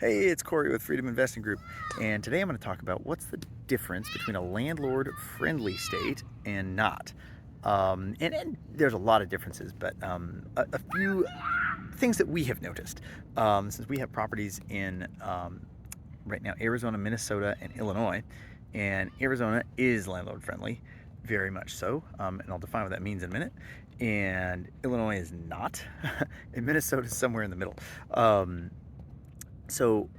Hey, it's Corey with Freedom Investing Group, and today I'm going to talk about what's the difference between a landlord-friendly state and not. And there's a lot of differences, but a few things that we have noticed since we have properties in right now Arizona, Minnesota, and Illinois, and Arizona is landlord-friendly, very much so, and I'll define what that means in a minute. And Illinois is not, and Minnesota is somewhere in the middle. So,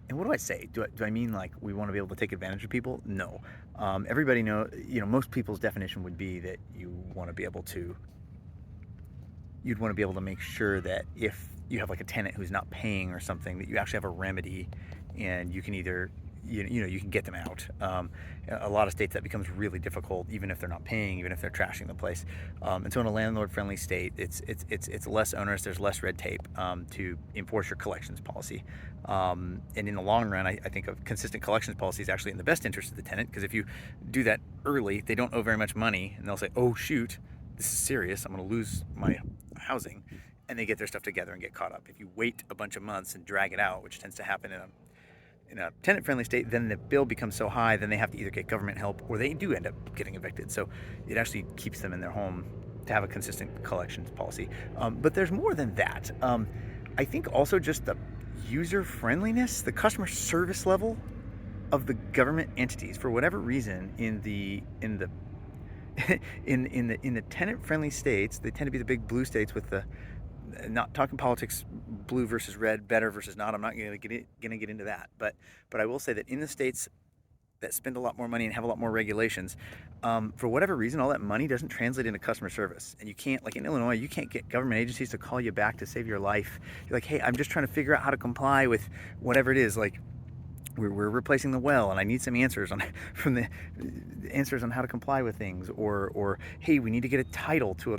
and what do I say? Do I mean like we want to be able to take advantage of people? No. Everybody most people's definition would be that you'd want to be able to make sure that if you have like a tenant who's not paying or something, that you actually have a remedy, and you can either you can get them out. A lot of states that becomes really difficult, even if they're not paying, even if they're trashing the place. And so in a landlord-friendly state, it's less onerous. There's less red tape to enforce your collections policy. And in the long run, I think a consistent collections policy is actually in the best interest of the tenant, because if you do that early, they don't owe very much money, and they'll say, "Oh shoot, this is serious. I'm going to lose my housing," and they get their stuff together and get caught up. If you wait a bunch of months and drag it out, which tends to happen in a tenant-friendly state, then the bill becomes so high, then they have to either get government help or they do end up getting evicted. So it actually keeps them in their home to have a consistent collections policy. But there's more than that. I think also just the user friendliness, the customer service level of the government entities, for whatever reason, in the in the tenant-friendly states, they tend to be the big blue states with the, not talking politics, blue versus red, better versus not. I'm not going to get into that, but I will say that in the states that spend a lot more money and have a lot more regulations, for whatever reason, all that money doesn't translate into customer service. And you can't, like in Illinois, you can't get government agencies to call you back to save your life. You're like, "Hey, I'm just trying to figure out how to comply with whatever it is. Like, we're replacing the well, and I need some answers on from the answers on how to comply with things," or "Hey, we need to get a title to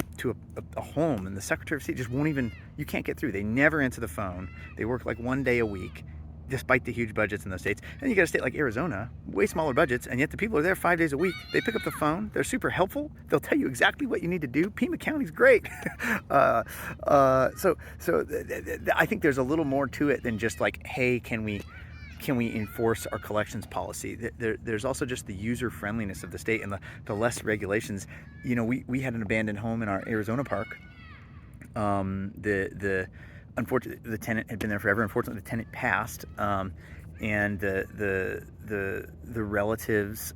a home," and the Secretary of State just won't even. You can't get through. They never answer the phone. They work like one day a week, despite the huge budgets in those states. And you got a state like Arizona, way smaller budgets, and yet the people are there 5 days a week. They pick up the phone. They're super helpful. They'll tell you exactly what you need to do. Pima County's great. I think there's a little more to it than just like, "Hey, can we enforce our collections policy?" There's also just the user friendliness of the state and the less regulations. We had an abandoned home in our Arizona park. Unfortunately, the tenant had been there forever. Unfortunately, the tenant passed, and the relatives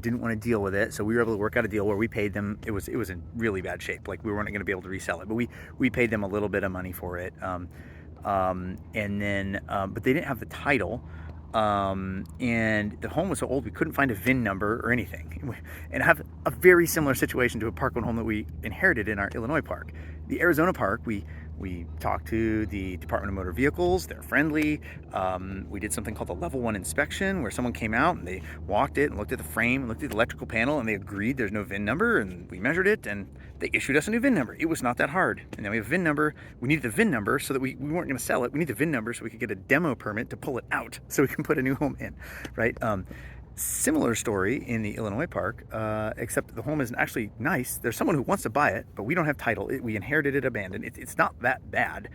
didn't want to deal with it. So we were able to work out a deal where we paid them. It was in really bad shape. Like, we weren't going to be able to resell it, but we paid them a little bit of money for it. And then, but they didn't have the title. And the home was so old we couldn't find a VIN number or anything. And I have a very similar situation to a Parkland home that we inherited in our Illinois park. The Arizona park, we talked to the Department of Motor Vehicles. They're friendly. We did something called a level 1 inspection, where someone came out and they walked it and looked at the frame and looked at the electrical panel, and they agreed there's no VIN number, and we measured it and they issued us a new VIN number. It was not that hard. And then we have a VIN number. We needed the VIN number so that we weren't going to sell it. We need the VIN number so we could get a demo permit to pull it out so we can put a new home in, right? Similar story in the Illinois park, except the home isn't actually nice. There's someone who wants to buy it, but we don't have title. We inherited it abandoned. It's not that bad.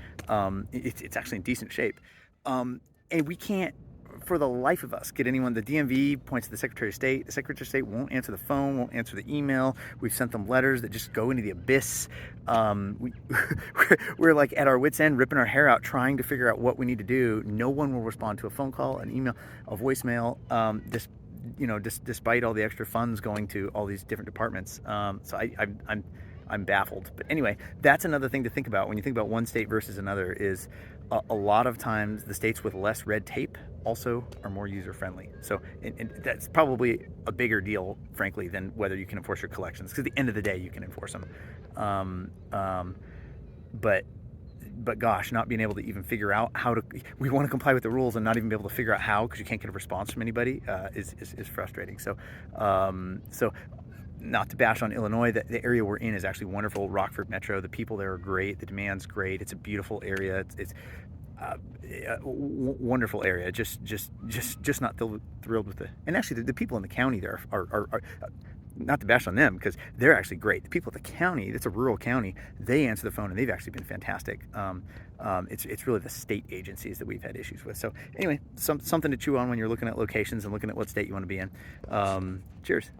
It's actually in decent shape. And we can't, for the life of us, get anyone. The DMV points to the Secretary of State. The Secretary of State won't answer the phone, won't answer the email. We've sent them letters that just go into the abyss. We're like at our wits' end, ripping our hair out, trying to figure out what we need to do. No one will respond to a phone call, an email, a voicemail. Despite all the extra funds going to all these different departments. So I'm baffled. But anyway, that's another thing to think about when you think about one state versus another. Is a lot of times the states with less red tape also are more user friendly. So and that's probably a bigger deal, frankly, than whether you can enforce your collections. Because at the end of the day, you can enforce them. But gosh, not being able to even figure out how to, we want to comply with the rules and not even be able to figure out how, because you can't get a response from anybody, is frustrating. So not to bash on Illinois, the area we're in is actually wonderful. Rockford Metro, the people there are great, the demand's great. It's a beautiful area. It's a wonderful area. Just not thrilled with and actually the people in the county there are not to bash on them, because they're actually great. The people at the county, it's a rural county, they answer the phone and they've actually been fantastic. It's really the state agencies that we've had issues with. So anyway, something to chew on when you're looking at locations and looking at what state you want to be in. Cheers.